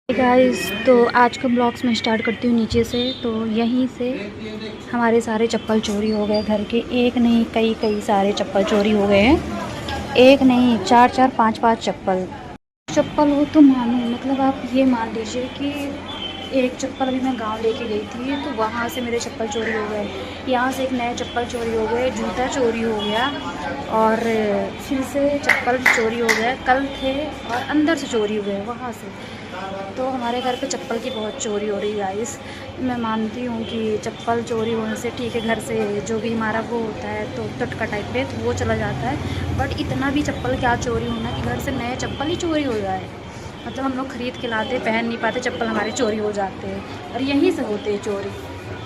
Guys, तो आज का ब्लॉग्स मैं स्टार्ट करती हूँ नीचे से। तो यहीं से हमारे सारे चप्पल चोरी हो गए घर के। एक नहीं कई सारे चप्पल चोरी हो गए हैं। एक नहीं चार पाँच चप्पल हो तो मानो, मतलब आप ये मान लीजिए कि एक चप्पल अभी मैं गांव लेके गई थी तो वहाँ से मेरे चप्पल चोरी हो गए। यहाँ से एक नए चप्पल चोरी हो गए, जूता चोरी हो गया और फिर से चप्पल चोरी हो गया। कल थे और अंदर से चोरी हो गए वहाँ से। तो हमारे घर पे चप्पल की बहुत चोरी हो रही है गाइस। मैं मानती हूँ कि चप्पल चोरी होने से ठीक है, घर से जो भी हमारा वो होता है तो टटका टाइप में तो वो चला जाता है, बट इतना भी चप्पल क्या चोरी होना कि घर से नए चप्पल ही चोरी हो जाए। मतलब हम लोग ख़रीद के लाते, पहन नहीं पाते, चप्पल हमारे चोरी हो जाते हैं और यहीं से होते हैं चोरी,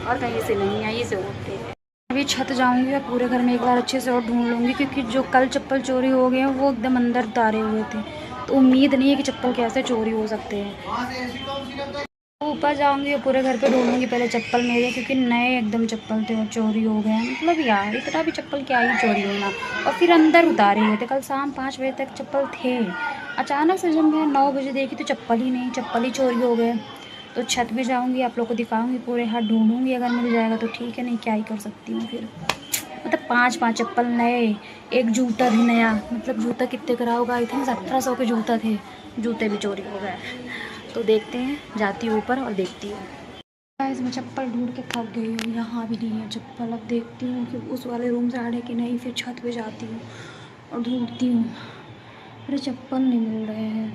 और कहीं से नहीं, यहीं से होते हैं। अभी छत जाऊंगी और पूरे घर में एक बार अच्छे से और ढूंढ लूँगी, क्योंकि जो कल चप्पल चोरी हो गए हैं वो एकदम अंदर उतारे हुए थे, तो उम्मीद नहीं है कि चप्पल कैसे चोरी हो सकते हैं। ऊपर जाऊंगी और पूरे घर पे ढूंढूंगी पहले चप्पल मेरे, क्योंकि नए एकदम चप्पल थे और चोरी हो गए। मतलब यार इतना भी चप्पल क्या ही चोरी होना। और फिर अंदर उतारे हुए थे, कल शाम 5 बजे तक चप्पल थे। अचानक से जब मैं 9 बजे देखी तो चप्पल ही नहीं, चप्पल ही चोरी हो गए। तो छत भी जाऊंगी, आप लोग को दिखाऊंगी, पूरे हाथ ढूंढूंगी, अगर मिल जाएगा तो ठीक है, नहीं क्या ही कर सकती हूँ फिर। मतलब 5 चप्पल नए, एक जूता भी नया। मतलब जूता कितने का होगा, आई थिंक 1700 के जूता थे, जूते भी चोरी हो गए। तो देखते हैं, जाती हूँ ऊपर और देखती हूँ। गाइस, मैं चप्पल ढूंढ के थक गई हूँ, यहाँ भी नहीं है चप्पल। अब देखती हूँ कि उस वाले रूम से हटे कि नहीं, फिर छत पे जाती हूँ और ढूंढती हूँ। अरे चप्पल नहीं मिल रहे हैं,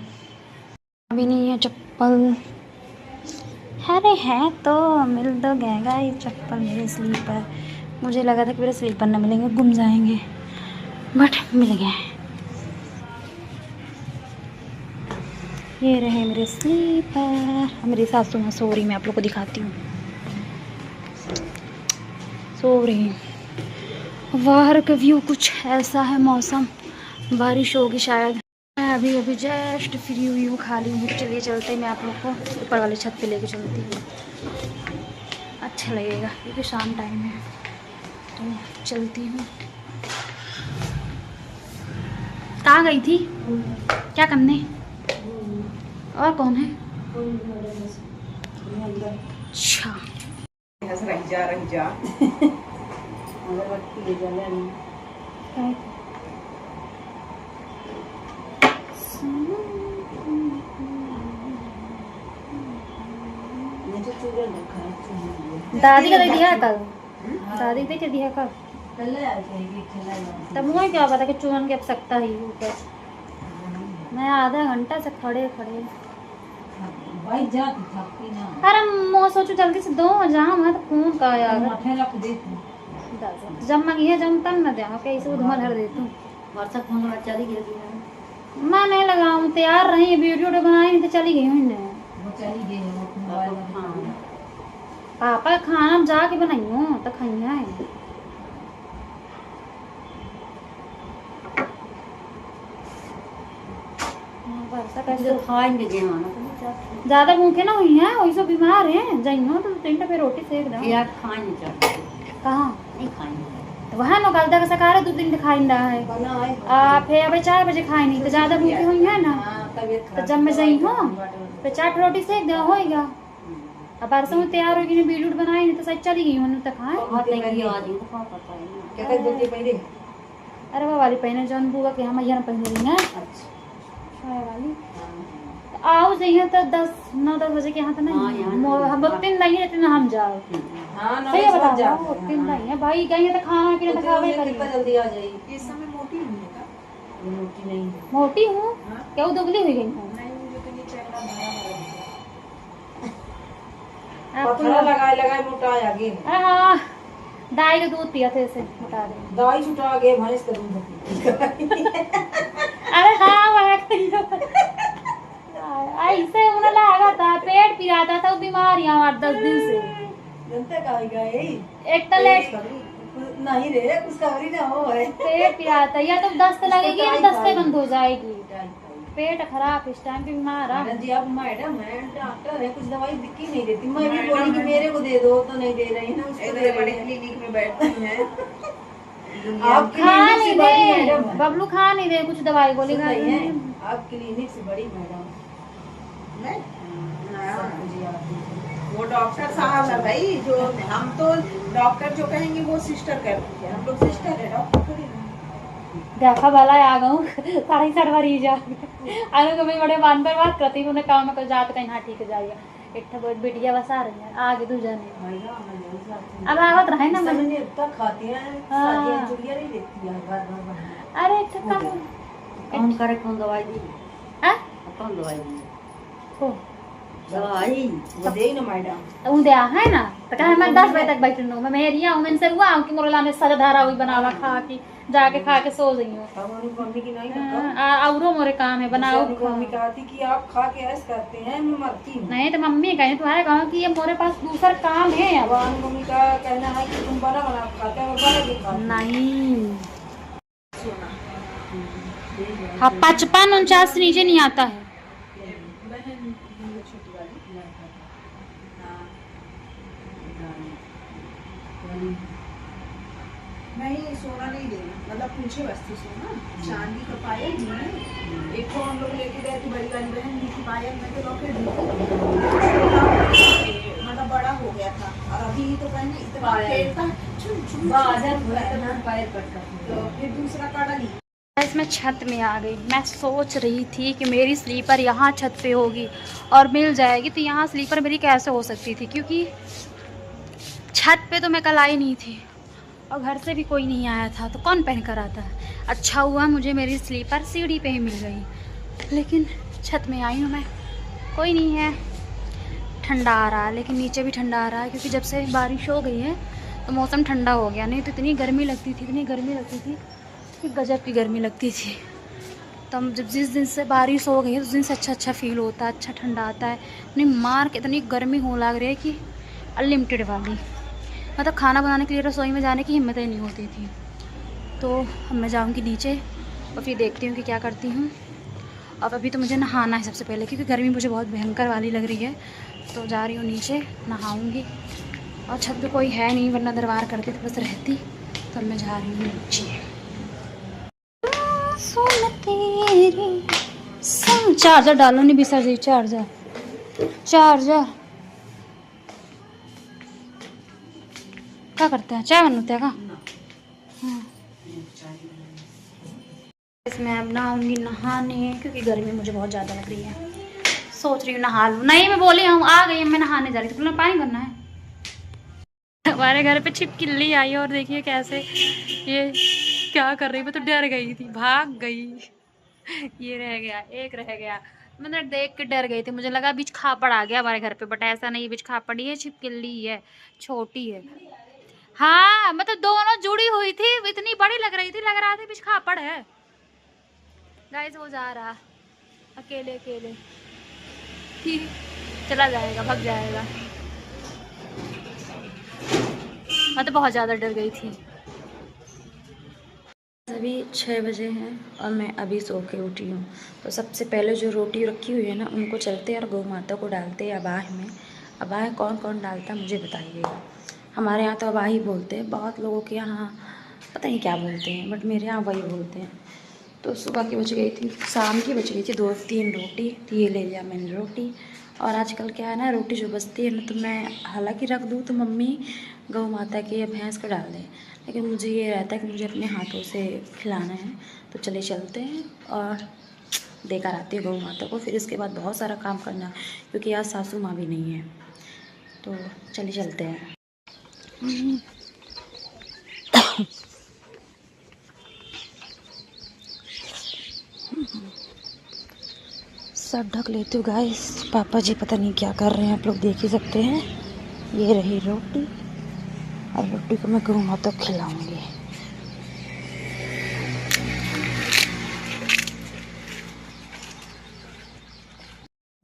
अभी नहीं है चप्पल। अरे है तो मिल तो गएगा ये चप्पल, मेरे स्लीपर। मुझे लगा था कि मेरे स्लीपर न मिलेंगे, गुम जाएंगे, बट मिल गए। ये रहे मेरे स्लीपर। मेरी सासू माँ सो रही, मैं आप लोग को दिखाती हूँ, सो रही। बाहर का व्यू कुछ ऐसा है, मौसम बारिश होगी शायद। मैं अभी अभी जस्ट फ्री हुई हूँ, खाली हूँ। चलिए चलते हैं, मैं आप लोग को ऊपर वाले छत पे लेके चलती हूँ, अच्छा लगेगा क्योंकि शाम टाइम है। तो चलती हूँ। कहाँ गई थी, क्या करने, और कौन है? अच्छा रही जा दादी का दे दिया कल, दादी दे दिया कल। तब मुझे क्या पता कि चूरन की आवश्यकता ही ऊपर। मैं आधा घंटा से खड़े भाई जा तू थकती ना। अरे मैं सोचू जल्दी से दो जहाँ मैं तो फोन का यार मठे रख दे जब मैं ये जम तन न दे कैसे धुआं धर दे तू। व्हाट्सएप फोन में चली गई मैं नहीं लगाऊं, तैयार रही, वीडियो बनाई नहीं तो चली गई हूँ। वो चली गई है वो मोबाइल में। पापा खाना जाके बनाइयो तो खाइया है। खाएंगे ज्यादा भूखे ना हुई हैं, वही सब बीमार हैं, जाइयो तो 3 पे रोटी सेक दो। यार खाएंगे चाहिए कहाँ नहीं खाएंगे वह नो कल तक सकार 2 दिन खाइंदा है। फिर अब 4 बजे खाई नहीं तो ज्यादा भूखे हुई है ना, तो जब मैं जाई हूँ तो 4 रोटी सेक दो होएगा। अब परसों में तैयार होगी, वीडियो बनाई नहीं तो सच चली गई हूँ तो खाए। अरे वो वाली पहने जौन बुआ के हम यहाँ पहने रही हैं वाली। आओ जाइए तो 9-10 बजे के यहाँ तो नहीं, हम 2-3 नहीं रहते ना, हम जाओ सही बताओ 3 नहीं है भाई, गई तो खाना पीना तो खावे करिए। जल्दी आ जाइए। इस समय मोटी हूँ मोटी नहीं, मोटी हूँ क्या, दुबली हुई गई हूँ? लगाए मोटा आ गए। हाँ, दाई का दूध पिया थे इसे मोटा दे। दाई छुटा गए, भैंस का दूध। अरे हाँ ऐसे उन्हें लगा था, पेट पिराता था, बीमारियां 8-10 दिन से। जनता का गए एक तलेट नहीं रे, कुछ खबर ना हो है। पेट पिराता, या तो दस्त लगेगी या दस्ते बंद हो जाएगी। पेट खराब इस टाइम पे बीमार है जी। अब मैडम है, डॉक्टर है, कुछ दवाई दिक्की नहीं देती। मैं भी बोली कि मेरे को दे दो तो नहीं दे रही ना, उसको बड़े क्लिनिक में बैठती हैं। आप खा नहीं दे बबलू, खा नहीं दे कुछ दवाई गोली खा नहीं है। आप क्लिनिक से बड़ी मैडम डॉक्टर साहब है भाई, जो हम तो डॉक्टर जो कहेंगे वो सिस्टर करती है, हम लोग सिस्टर है, डॉक्टर थोड़ी ना। देखा भला आ गऊँ 7:30 बारी जा आगे कभी बड़े बांधर बात करती हूँ उन्हें काम में जाते कहीं हाँ ठीक है जाइए एक बिटिया बस आ रही है आगे तू जाने अब आवत रहे ना मैंने तक खाती है, हाँ। चुड़िया नहीं लेती है बार। अरे एक काम कौन करे, कौन दवाई दी, हाँ कौन दवाई दी, को दवाई वो दे ना मैडम, उद्या है ना तो कहा मैं 10 बजे तक बैठूँ मैं मेरी आऊँ मैंने से हुआ कि मोरला ने सजा धारा हुई बनावा खा की जाके खा के सो गई हूँ मम्मी की नहीं औरों मोरे काम है बनाओ मम्मी कहती कि आप खा के ऐसे करते हैं, मैं मरती हूँ। नहीं तो मम्मी कहीं तुम्हारे गाँव की ये मोरे पास दूसरा काम है अब मम्मी का कहना है कि तुम बना बना खाते हो, बना के खाते नहीं हाँ 55-49 से नीचे नहीं आता है नहीं सोना नहीं देना, मतलब पूछे बस्ती सोना, चांदी का पायल दी, एक तो हम लोग लेके गए थे, बड़ी वाली बहन दी थी पायल, मैं तो लॉकेट दी थी, मतलब बड़ा हो गया था, और अभी तो पहले इतना खेलता तो फिर दूसरा काड़ा ली। मैं छत में आ गई। मैं सोच रही थी कि मेरी स्लीपर यहाँ छत पे होगी और मिल जाएगी, तो यहाँ स्लीपर मेरी कैसे हो सकती थी, क्योंकि छत पे तो मैं कल आई नहीं थी और घर से भी कोई नहीं आया था, तो कौन पहन कर आता। अच्छा हुआ मुझे मेरी स्लीपर सीढ़ी पे ही मिल गई, लेकिन छत में आई हूँ मैं, कोई नहीं है। ठंडा आ रहा है, लेकिन नीचे भी ठंडा आ रहा है, क्योंकि जब से बारिश हो गई है तो मौसम ठंडा हो गया। नहीं तो इतनी गर्मी लगती थी, इतनी गर्मी लगती थी कि गजब की गर्मी लगती थी। तो जब जिस दिन से बारिश हो गई है उस दिन से अच्छा फील होता है, अच्छा ठंडा आता है। इतनी मार के इतनी गर्मी हो लग रही है कि अनलिमिटेड वाली, मतलब खाना बनाने के लिए रसोई में जाने की हिम्मत ही नहीं होती थी। तो अब मैं जाऊँगी नीचे और फिर देखती हूँ कि क्या करती हूँ। अब अभी तो मुझे नहाना है सबसे पहले, क्योंकि गर्मी मुझे बहुत भयंकर वाली लग रही है। तो जा रही हूँ नीचे, नहाऊँगी। और छत पे कोई है नहीं, वरना दरबार करती तो बस रहती। तो मैं जा रही हूँ नीचे। चार्जर डालो नहीं बिसर जी, चार्जर क्या करते हैं, चाय बनाते हैं का। इसमें अब नहाऊंगी नहाने, क्योंकि गर्मी मुझे बहुत ज़्यादा लग रही है। सोच रही हूँ नहा लूँ। नहीं मैं बोली हूँ आ गई, मैं नहाने जा रही थी, तो पानी भरना है। हमारे घर पे छिपकली आई और देखिए कैसे ये क्या कर रही। मैं तो डर गई थी, भाग गई। ये रह गया, एक रह गया। मैंने देख के डर गई थी, मुझे लगा बीच खापड़ आ गया हमारे घर पे, बट ऐसा नहीं, बीच खापड़ ही है, छिपकली है, छोटी है। हाँ मतलब दोनों जुड़ी हुई थी, इतनी बड़ी लग रही थी, लग रहा था बीच खापड़ है। गाइस वो जा रहा अकेले अकेले, ठीक चला जाएगा, भाग जाएगा। मैं तो बहुत ज़्यादा डर गई थी। अभी 6 बजे हैं और मैं अभी सो के उठी हूँ। तो सबसे पहले जो रोटी रखी हुई है ना, उनको चलते और गौ माता को डालते हैं अबाह में। अबाह कौन कौन डालता है मुझे बताइएगा। हमारे यहाँ तो अबाह ही बोलते हैं, बहुत लोगों के यहाँ पता नहीं क्या बोलते हैं, बट मेरे यहाँ वही बोलते हैं। तो सुबह की बच गई थी, शाम की बच गई थी 2-3 रोटी, तो ये ले लिया मैंने रोटी। और आजकल क्या है ना, रोटी जो बचती है ना, तो मैं हालांकि रख दूँ तो मम्मी गौ माता की या भैंस को डाल दें, लेकिन मुझे ये रहता है कि मुझे अपने हाथों से खिलाना है। तो चले चलते हैं और देकर आती है गौ माता को। फिर इसके बाद बहुत सारा काम करना है, क्योंकि आज सासू माँ भी नहीं है। तो चले चलते हैं। सब ढक लेती हूँ गाइस। पापा जी पता नहीं क्या कर रहे हैं, आप लोग देख ही सकते हैं। ये रही रोटी, और रोटी को मैं गौ माता को खिलाऊंगी।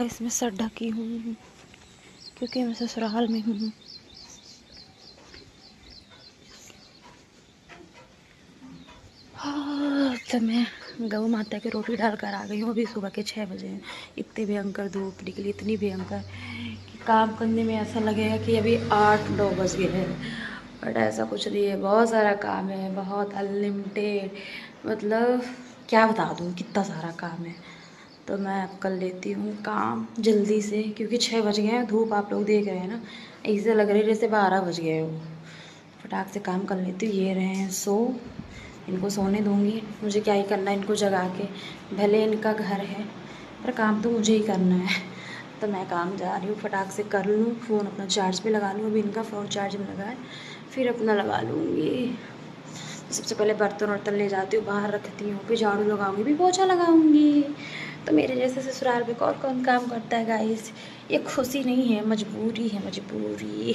इसमें सर ढकी हूँ क्योंकि मैं ससुराल में हूँ। तो मैं गौ माता की रोटी डालकर आ गई हूँ। अभी सुबह के 6 बजे हैं। इतनी भयंकर धूप निकली, इतनी भयंकर कि काम करने में ऐसा लगेगा कि अभी 8-9 बज गए हैं, बट ऐसा कुछ नहीं है। बहुत सारा काम है, बहुत अनलिमिटेड, मतलब क्या बता दूँ, कितना सारा काम है। तो मैं अब कर लेती हूँ काम जल्दी से, क्योंकि 6 बज गए हैं। धूप आप लोग देख रहे हैं ना, ऐसे लग रही है जैसे 12 बज गए हो। फटाक से काम कर लेती हूँ। ये रहे हैं सो, इनको सोने दूँगी। मुझे क्या ही करना है इनको जगा के, भले इनका घर है पर काम तो मुझे ही करना है। तो मैं काम जा रही हूँ, फटाक से कर लूँ, फ़ोन अपना चार्ज पे लगा लूँ। अभी इनका फ़ोन चार्ज में लगा है, फिर अपना लगा लूँगी। सबसे पहले बर्तन वर्तन ले जाती हूँ, बाहर रखती हूँ, फिर झाड़ू लगाऊंगी, फिर पोछा लगाऊंगी। तो मेरे जैसे ससुराल में कौन कौन काम करता है गाइस। ये खुशी नहीं है, मजबूरी है, मजबूरी।